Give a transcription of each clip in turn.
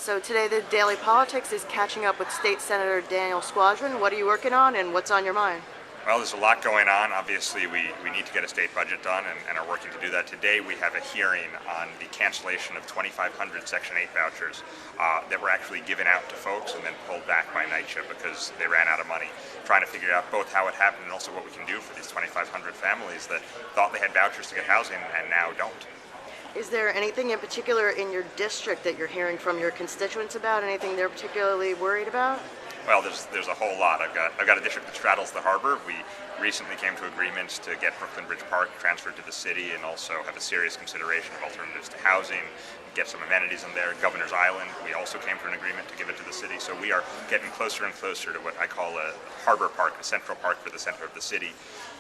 So today the Daily Politics is catching up with State Senator Squadron. What are you working on and what's on your mind? Well, there's a lot going on. Obviously, we need to get a state budget done and are working to do that. Today we have a hearing on the cancellation of 2,500 Section 8 vouchers that were actually given out to folks and then pulled back by NYCHA because they ran out of money. Trying to figure out both how it happened and also what we can do for these 2,500 families that thought they had vouchers to get housing and now don't. Is there anything in particular in your district that you're hearing from your constituents about? Anything they're particularly worried about? Well, there's a whole lot. I've got a district that straddles the harbor. We recently came to agreements to get Brooklyn Bridge Park transferred to the city and also have a serious consideration of alternatives to housing, get some amenities in there. Governor's Island, we also came to an agreement to give it to the city. So we are getting closer and closer to what I call a harbor park, a central park for the center of the city.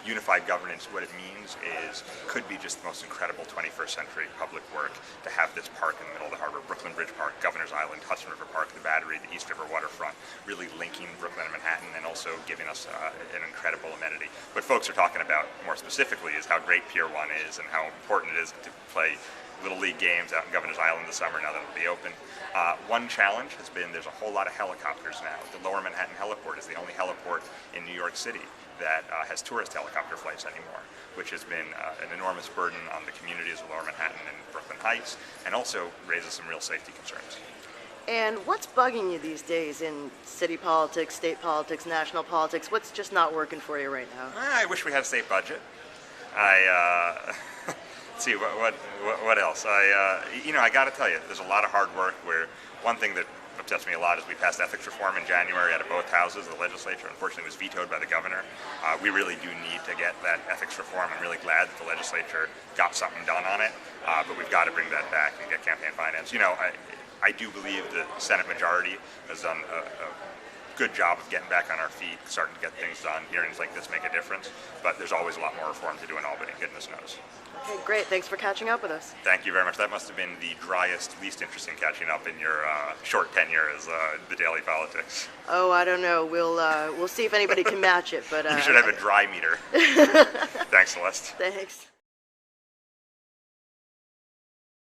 Unified governance, what it means is, could be just the most incredible 21st century public work to have this park in the middle of the harbor, Brooklyn Bridge Park, Governor's Island, Hudson River Park, the Battery, the East River waterfront, really linking Brooklyn and Manhattan and also giving us an incredible amenity. What folks are talking about more specifically is how great Pier 1 is and how important it is to play Little League games out in Governor's Island this summer now that it'll be open. One challenge has been there's a whole lot of helicopters now. The Lower Manhattan Heliport is the only heliport in New York City that has tourist helicopter flights anymore, which has been an enormous burden on the communities of Lower Manhattan and Brooklyn Heights, and also raises some real safety concerns. And what's bugging you these days in city politics, state politics, national politics? What's just not working for you right now? I wish we had a state budget. Let's see, what else? I got to tell you, there's a lot of hard work where one thing that upsets me a lot is we passed ethics reform in January out of both houses of the legislature. Unfortunately, it was vetoed by the governor. We really do need to get that ethics reform. I'm really glad that the legislature got something done on it, but we've got to bring that back and get campaign finance. I do believe the Senate majority has done a good job of getting back on our feet, starting to get things done. Hearings like this make a difference, but there's always a lot more reform to do in Albany, goodness knows. Okay, great. Thanks for catching up with us. Thank you very much. That must have been the driest, least interesting catching up in your short tenure as the Daily Politics. Oh, I don't know. We'll see if anybody can match it. But you should have a dry meter. Thanks, Celeste. Thanks.